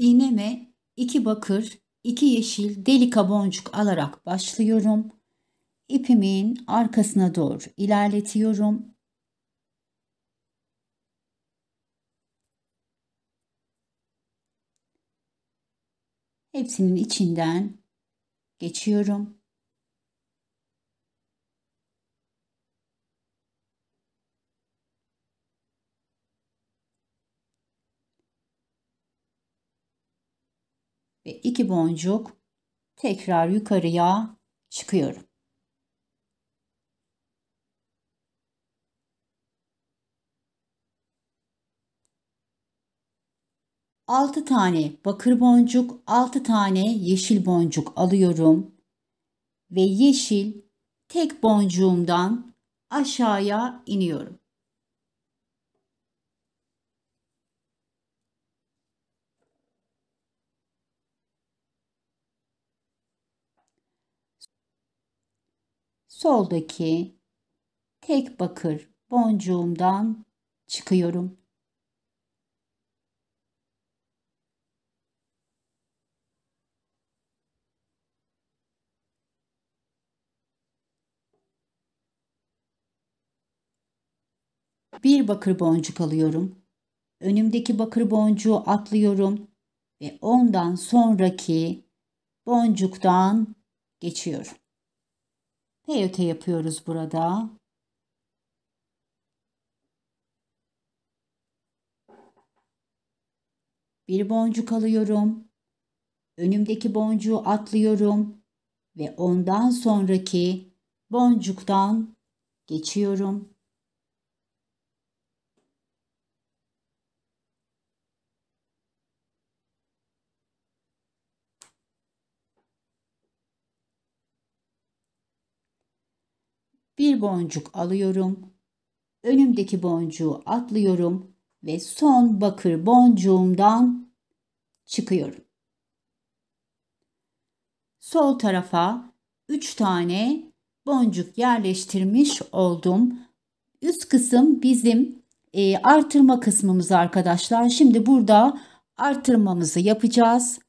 İğneme 2 bakır, 2 yeşil delika boncuk alarak başlıyorum. İpimin arkasına doğru ilerletiyorum. Hepsinin içinden geçiyorum. Ve 2 boncuk tekrar yukarıya çıkıyorum. Altı tane bakır boncuk, 6 tane yeşil boncuk alıyorum ve yeşil tek boncuğumdan aşağıya iniyorum. Soldaki tek bakır boncuğumdan çıkıyorum. Bir bakır boncuk alıyorum. Önümdeki bakır boncuğu atlıyorum ve ondan sonraki boncuktan geçiyorum. Peyote yapıyoruz burada. Bir boncuk alıyorum. Önümdeki boncuğu atlıyorum ve ondan sonraki boncuktan geçiyorum. Bir boncuk alıyorum. Önümdeki boncuğu atlıyorum ve son bakır boncuğumdan çıkıyorum. Sol tarafa 3 tane boncuk yerleştirmiş oldum. Üst kısım bizim artırma kısmımız arkadaşlar. Şimdi burada artırmamızı yapacağız.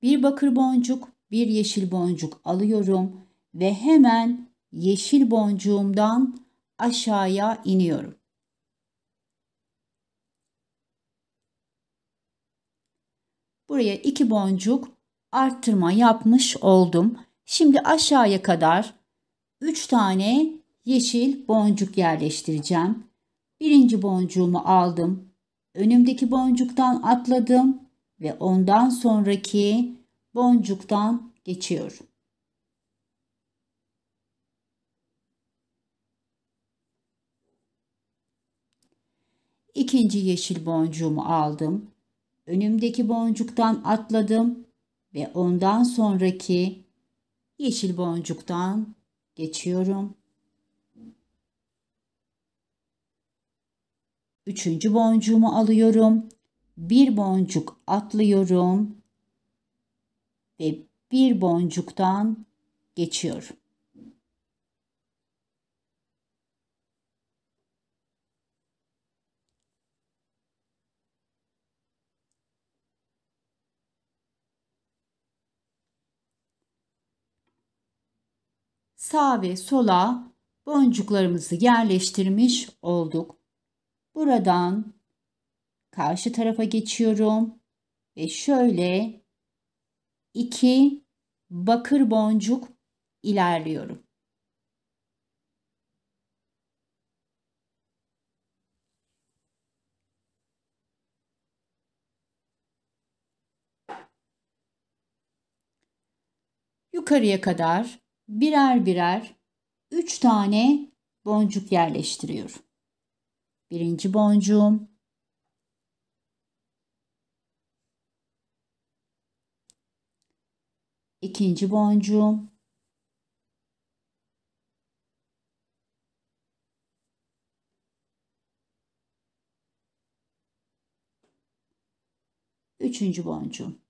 Bir bakır boncuk, bir yeşil boncuk alıyorum ve hemen yeşil boncuğumdan aşağıya iniyorum. Buraya 2 boncuk arttırma yapmış oldum. Şimdi aşağıya kadar 3 tane yeşil boncuk yerleştireceğim. Birinci boncuğumu aldım. Önümdeki boncuktan atladım ve ondan sonraki boncuktan geçiyorum. İkinci yeşil boncuğumu aldım. Önümdeki boncuktan atladım ve ondan sonraki yeşil boncuktan geçiyorum. Üçüncü boncuğumu alıyorum. Bir boncuk atlıyorum ve bir boncuktan geçiyorum. Sağ ve sola boncuklarımızı yerleştirmiş olduk. Buradan karşı tarafa geçiyorum ve şöyle 2 bakır boncuk ilerliyorum. Yukarıya kadar birer birer 3 tane boncuk yerleştiriyorum. Birinci boncuğum, ikinci boncuğum, üçüncü boncuğum.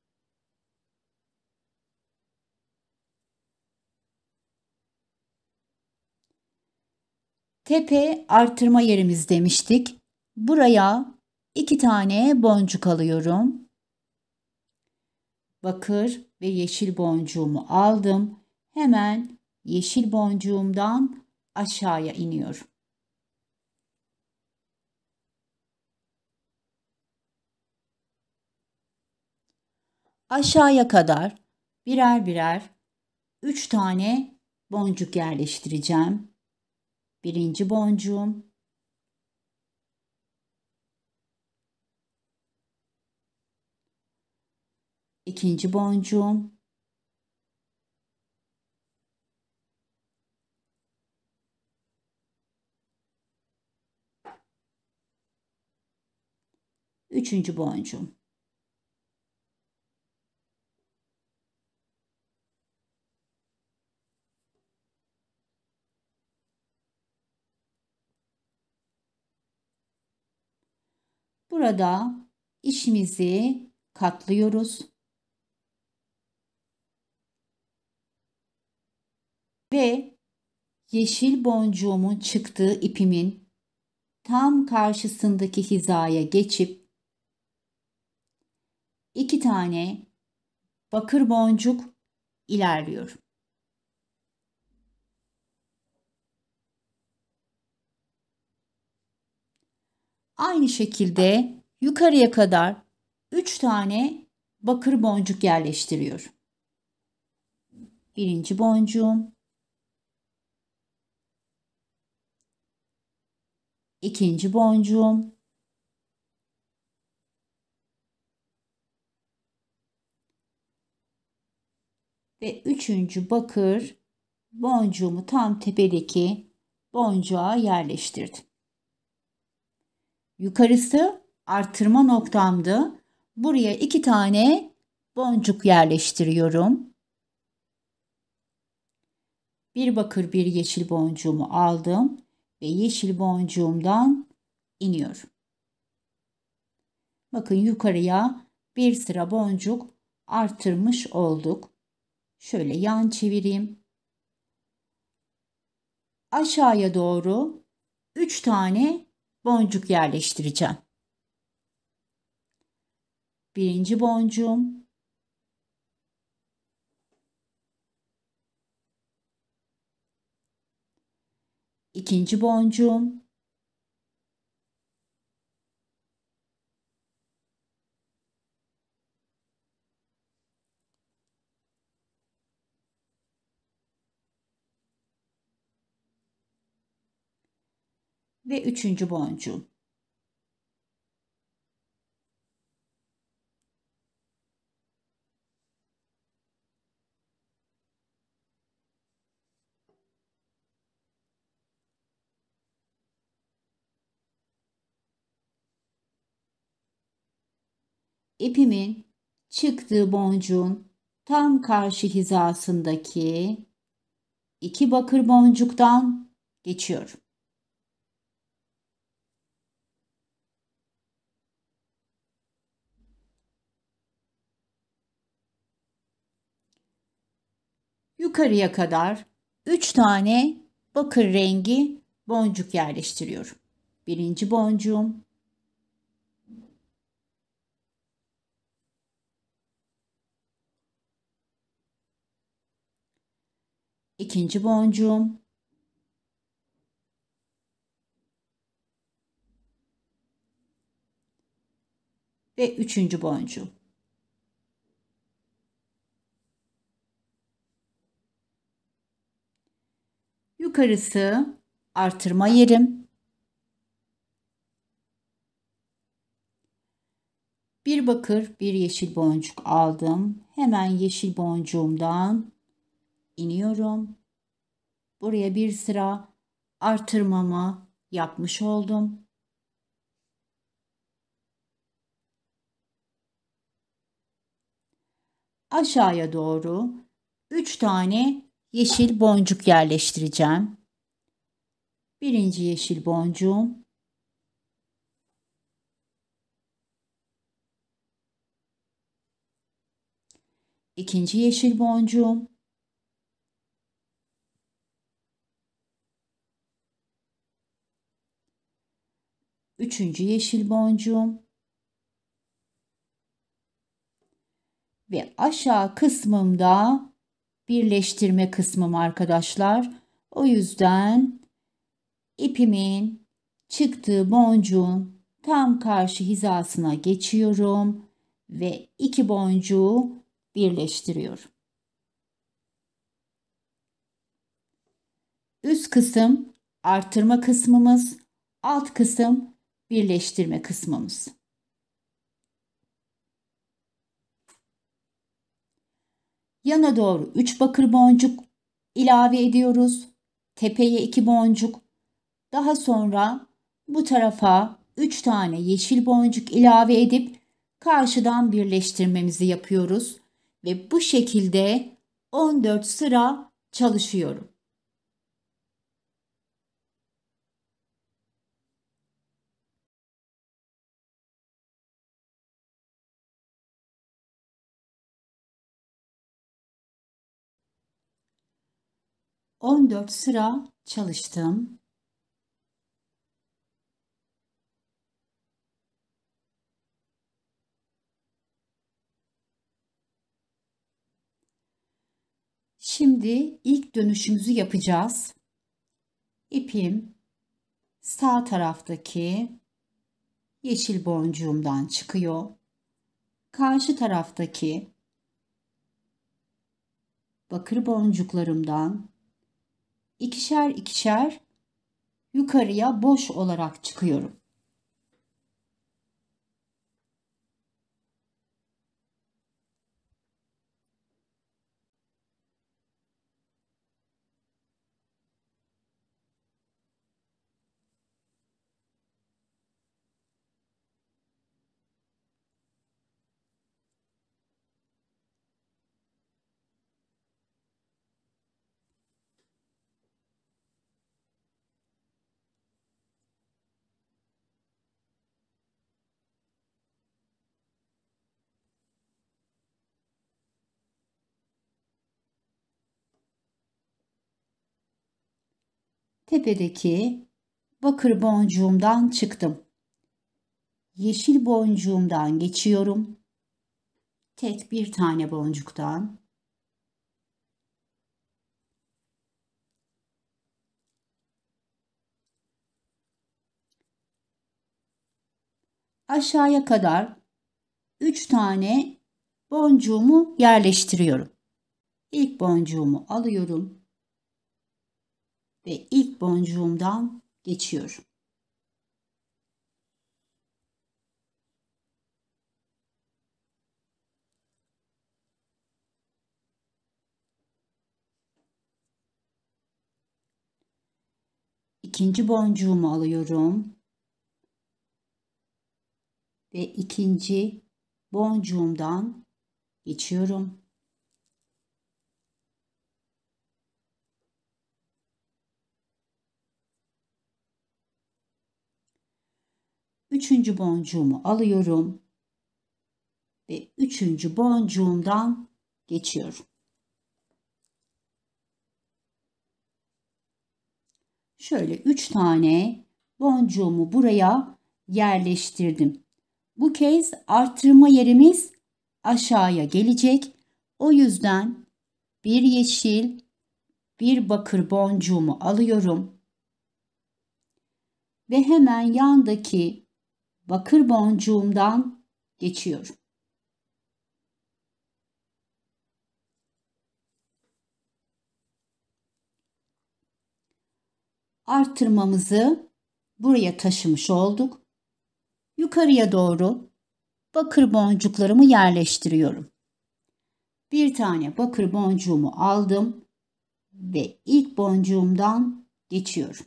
Tepe artırma yerimiz demiştik. Buraya 2 tane boncuk alıyorum. Bakır ve yeşil boncuğumu aldım. Hemen yeşil boncuğumdan aşağıya iniyorum. Aşağıya kadar birer birer 3 tane boncuk yerleştireceğim. Birinci boncuğum, ikinci boncuğum, üçüncü boncuğum. Burada işimizi katlıyoruz ve yeşil boncuğumun çıktığı ipimin tam karşısındaki hizaya geçip 2 tane bakır boncuk ilerliyorum. Aynı şekilde yukarıya kadar 3 tane bakır boncuk yerleştiriyorum. Birinci boncuğum, ikinci boncuğum, ve üçüncü bakır boncuğumu tam tepedeki boncuğa yerleştirdim. Yukarısı artırma noktamdı. Buraya 2 tane boncuk yerleştiriyorum. Bir bakır bir yeşil boncuğumu aldım ve yeşil boncuğumdan iniyorum. Bakın yukarıya bir sıra boncuk artırmış olduk. Şöyle yan çevireyim. Aşağıya doğru 3 tane boncuk yerleştireceğim. Birinci boncuğum, ikinci boncuğum, ve üçüncü boncuğum. ipimin çıktığı boncuğun tam karşı hizasındaki 2 bakır boncuktan geçiyorum. Yukarıya kadar 3 tane bakır rengi boncuk yerleştiriyorum. Birinci boncuğum, ikinci boncuğum, ve üçüncü boncuğum. Yukarısı artırma yerim. Bir bakır, bir yeşil boncuk aldım. Hemen yeşil boncuğumdan iniyorum. Buraya bir sıra artırmamı yapmış oldum. Aşağıya doğru 3 tane yeşil boncuk yerleştireceğim. Birinci yeşil boncuğum, ikinci yeşil boncuğum, üçüncü yeşil boncuğum ve aşağı kısmımda birleştirme kısmım arkadaşlar. O yüzden ipimin çıktığı boncuğun tam karşı hizasına geçiyorum ve 2 boncuğu birleştiriyorum. Üst kısım artırma kısmımız, alt kısım birleştirme kısmımız. Yana doğru 3 bakır boncuk ilave ediyoruz. Tepeye 2 boncuk. Daha sonra bu tarafa 3 tane yeşil boncuk ilave edip karşıdan birleştirmemizi yapıyoruz. Ve bu şekilde 14 sıra çalışıyorum. ...14 sıra çalıştım. Şimdi ilk dönüşümüzü yapacağız. İpim sağ taraftaki yeşil boncuğumdan çıkıyor. Karşı taraftaki bakır boncuklarımdan ikişer ikişer yukarıya boş olarak çıkıyorum. Tepedeki bakır boncuğumdan çıktım. Yeşil boncuğumdan geçiyorum. Tek bir tane boncuktan. Aşağıya kadar 3 tane boncuğumu yerleştiriyorum. İlk boncuğumu alıyorum ve ilk boncuğumdan geçiyorum. İkinci boncuğumu alıyorum ve ikinci boncuğumdan geçiyorum. Üçüncü boncuğumu alıyorum ve üçüncü boncuğumdan geçiyorum. Şöyle 3 tane boncuğumu buraya yerleştirdim. Bu kez artırma yerimiz aşağıya gelecek. O yüzden bir yeşil, bir bakır boncuğumu alıyorum ve hemen yandaki bakır boncuğumdan geçiyorum. Artırmamızı buraya taşımış olduk. Yukarıya doğru bakır boncuklarımı yerleştiriyorum. Bir tane bakır boncuğumu aldım ve ilk boncuğumdan geçiyorum.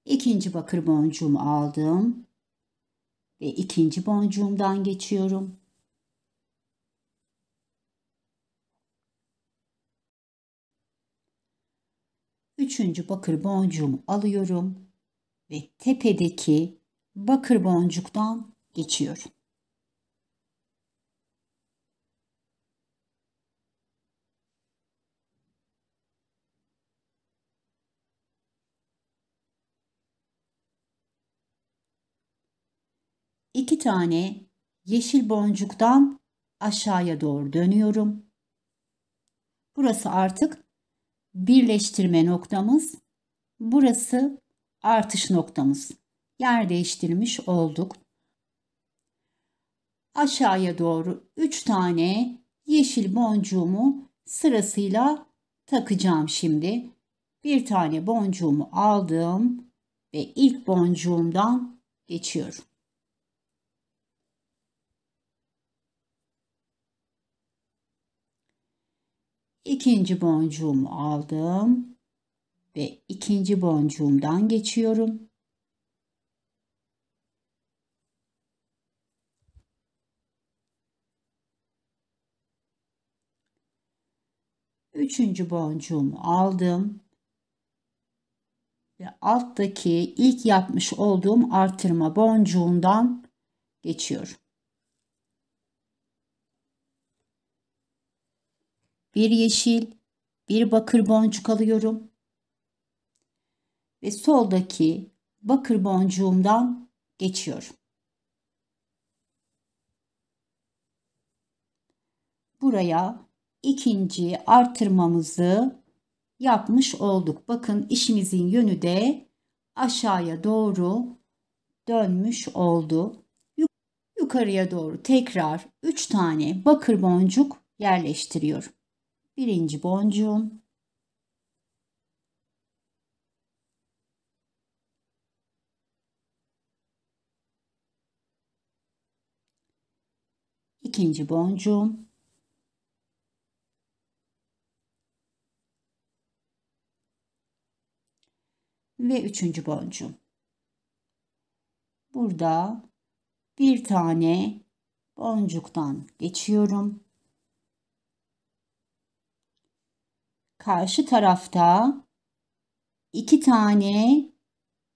İkinci bakır boncuğumu aldım ve ikinci boncuğumdan geçiyorum. Üçüncü bakır boncuğumu alıyorum ve tepedeki bakır boncuktan geçiyorum. İki tane yeşil boncuktan aşağıya doğru dönüyorum. Burası artık birleştirme noktamız. Burası artış noktamız. Yer değiştirmiş olduk. Aşağıya doğru 3 tane yeşil boncuğumu sırasıyla takacağım şimdi. Bir tane boncuğumu aldım ve ilk boncuğumdan geçiyorum. İkinci boncuğumu aldım ve ikinci boncuğumdan geçiyorum. Üçüncü boncuğumu aldım ve alttaki ilk yapmış olduğum artırma boncuğundan geçiyorum. Bir yeşil, bir bakır boncuk alıyorum ve soldaki bakır boncuğumdan geçiyorum. Buraya ikinci artırmamızı yapmış olduk. Bakın işimizin yönü de aşağıya doğru dönmüş oldu. Yukarıya doğru tekrar 3 tane bakır boncuk yerleştiriyorum. Birinci boncuğum, ikinci boncuğum ve üçüncü boncuğum. Burada bir tane boncuktan geçiyorum. Karşı tarafta 2 tane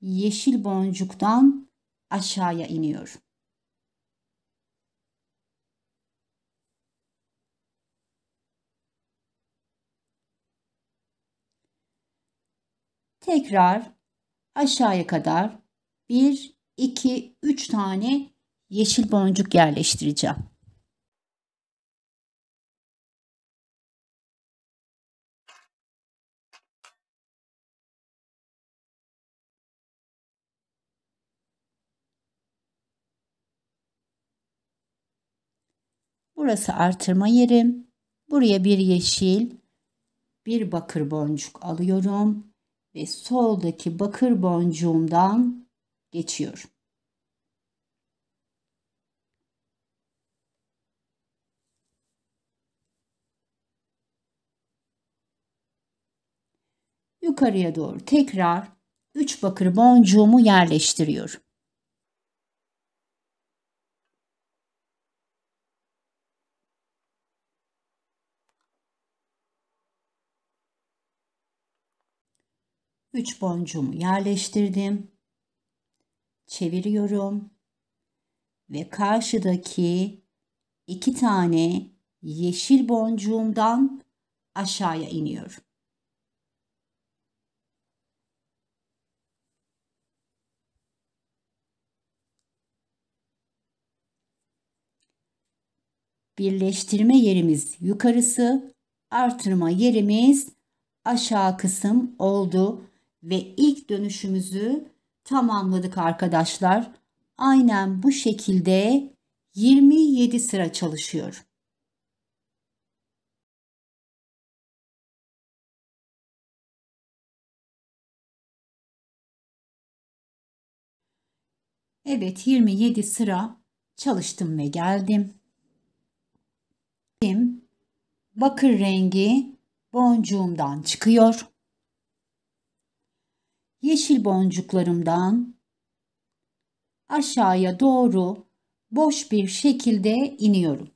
yeşil boncuktan aşağıya iniyorum. Tekrar aşağıya kadar 1, 2, 3 tane yeşil boncuk yerleştireceğim. Burası artırma yerim. Buraya bir yeşil, bir bakır boncuk alıyorum ve soldaki bakır boncuğumdan geçiyorum. Yukarıya doğru tekrar 3 bakır boncuğumu yerleştiriyorum. Üç boncuğumu yerleştirdim. Çeviriyorum ve karşıdaki 2 tane yeşil boncuğumdan aşağıya iniyorum. Birleştirme yerimiz yukarısı, artırma yerimiz aşağı kısım oldu ve ilk dönüşümüzü tamamladık arkadaşlar. Aynen bu şekilde 27 sıra çalışıyorum. Evet, 27 sıra çalıştım ve geldim. Bakır rengi boncuğumdan çıkıyor. Yeşil boncuklarımdan aşağıya doğru boş bir şekilde iniyorum.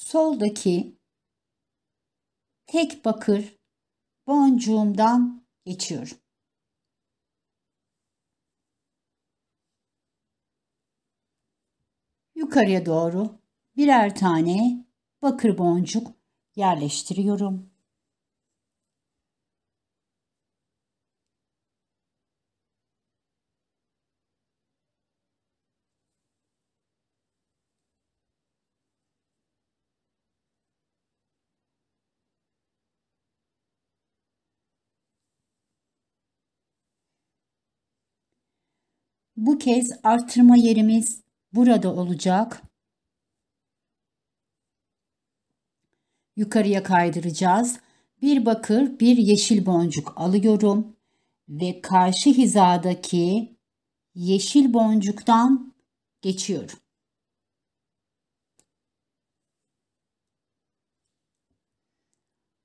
Soldaki tek bakır boncuğumdan geçiyorum. Yukarıya doğru birer tane bakır boncuk yerleştiriyorum. Bu kez artırma yerimiz burada olacak. Yukarıya kaydıracağız. Bir bakır, bir yeşil boncuk alıyorum ve karşı hizadaki yeşil boncuktan geçiyorum.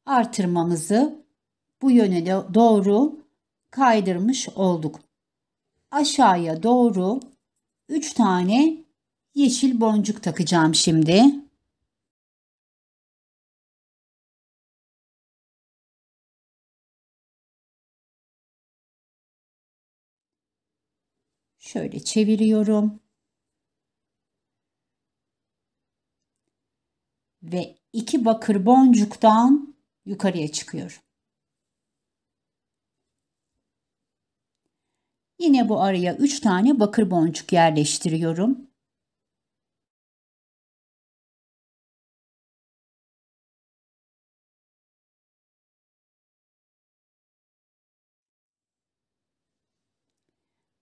Artırmamızı bu yöne doğru kaydırmış olduk. Aşağıya doğru 3 tane yeşil boncuk takacağım şimdi. Şöyle çeviriyorum. Ve 2 bakır boncuktan yukarıya çıkıyorum. Yine bu araya 3 tane bakır boncuk yerleştiriyorum.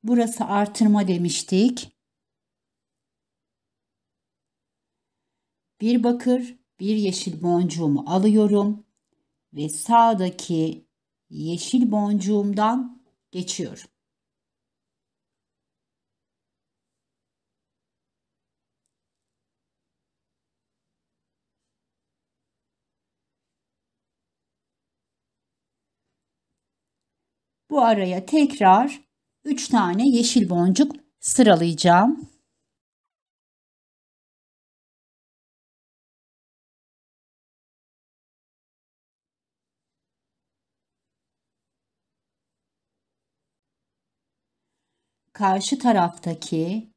Burası artırma demiştik. Bir bakır, bir yeşil boncuğumu alıyorum ve sağdaki yeşil boncuğumdan geçiyorum. Bu araya tekrar 3 tane yeşil boncuk sıralayacağım. Karşı taraftaki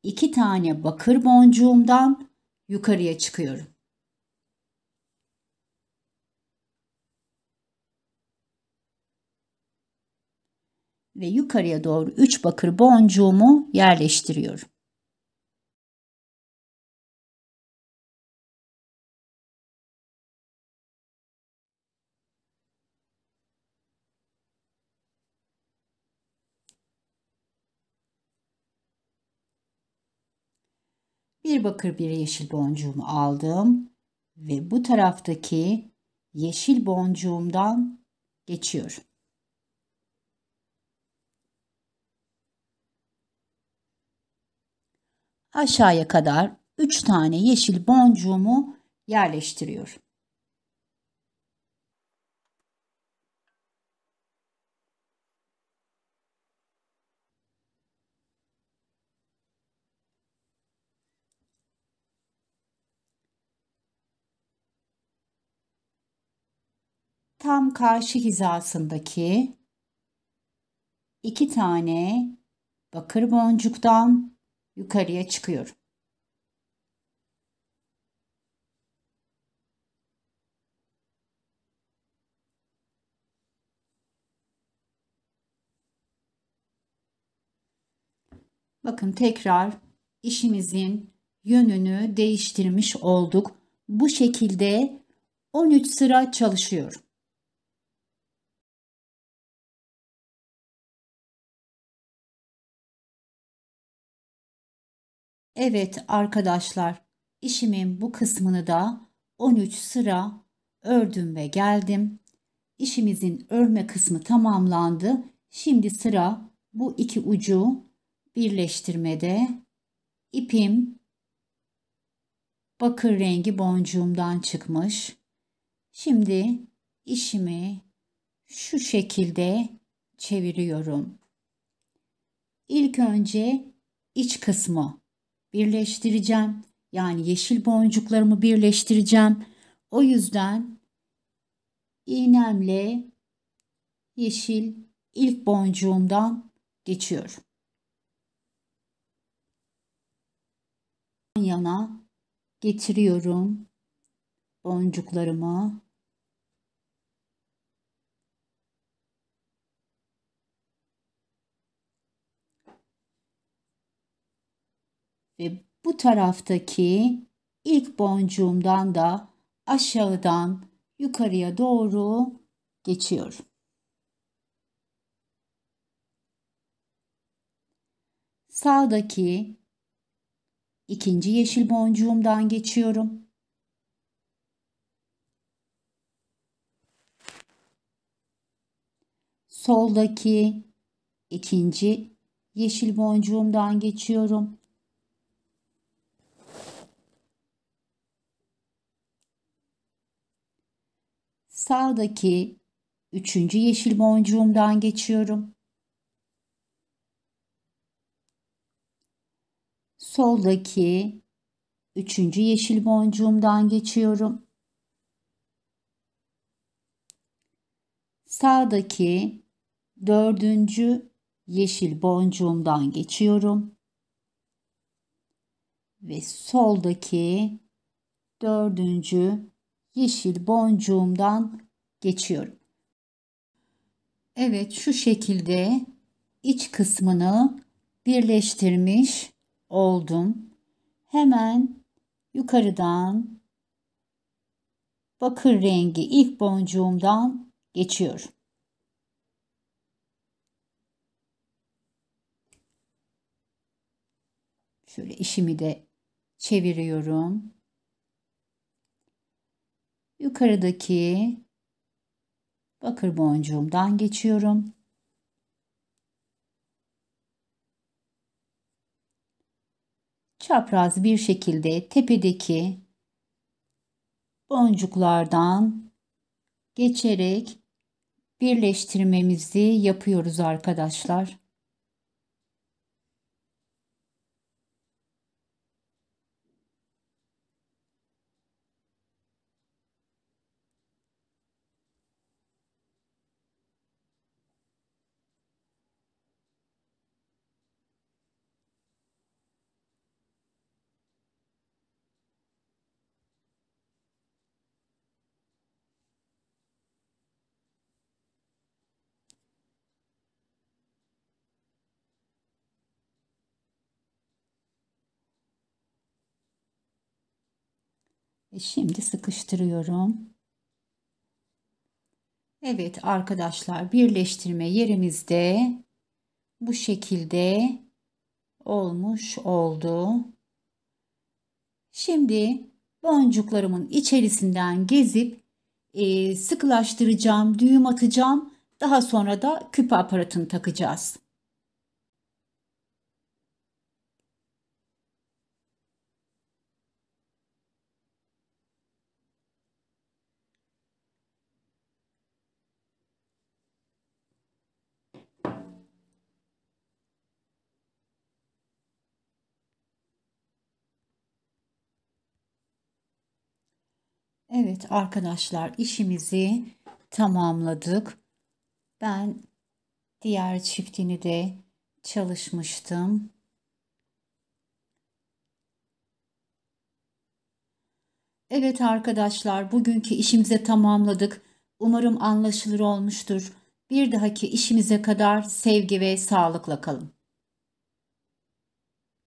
2 tane bakır boncuğumdan yukarıya çıkıyorum. Ve yukarıya doğru 3 bakır boncuğumu yerleştiriyorum. Bir bakır bir yeşil boncuğumu aldım ve bu taraftaki yeşil boncuğumdan geçiyorum. Aşağıya kadar 3 tane yeşil boncuğumu yerleştiriyorum. Tam karşı hizasındaki 2 tane bakır boncuktan yukarıya çıkıyorum. Bakın tekrar işimizin yönünü değiştirmiş olduk. Bu şekilde 13 sıra çalışıyorum. Evet arkadaşlar, işimin bu kısmını da 13 sıra ördüm ve geldim. İşimizin örme kısmı tamamlandı. Şimdi sıra bu iki ucu birleştirmede. İpim bakır rengi boncuğumdan çıkmış. Şimdi işimi şu şekilde çeviriyorum. İlk önce iç kısmı birleştireceğim. Yani yeşil boncuklarımı birleştireceğim. O yüzden iğnemle yeşil ilk boncuğumdan geçiyorum. Yan yana getiriyorum boncuklarımı. Ve bu taraftaki ilk boncuğumdan da aşağıdan yukarıya doğru geçiyorum. Sağdaki ikinci yeşil boncuğumdan geçiyorum. Soldaki ikinci yeşil boncuğumdan geçiyorum. Sağdaki üçüncü yeşil boncuğumdan geçiyorum. Soldaki üçüncü yeşil boncuğumdan geçiyorum. Sağdaki dördüncü yeşil boncuğumdan geçiyorum. Ve soldaki dördüncü yeşil boncuğumdan geçiyorum. Evet, şu şekilde iç kısmını birleştirmiş oldum. Hemen yukarıdan bakır rengi ilk boncuğumdan geçiyorum. Şöyle işimi de çeviriyorum. Yukarıdaki bakır boncuğumdan geçiyorum. Çapraz bir şekilde tepedeki boncuklardan geçerek birleştirmemizi yapıyoruz arkadaşlar. Şimdi sıkıştırıyorum. Evet arkadaşlar, birleştirme yerimizde bu şekilde olmuş oldu. Şimdi boncuklarımın içerisinden gezip sıkılaştıracağım, düğüm atacağım. Daha sonra da küpe aparatını takacağız. Evet arkadaşlar, işimizi tamamladık. Ben diğer çiftini de çalışmıştım. Evet arkadaşlar, bugünkü işimizi tamamladık. Umarım anlaşılır olmuştur. Bir dahaki işimize kadar sevgi ve sağlıkla kalın.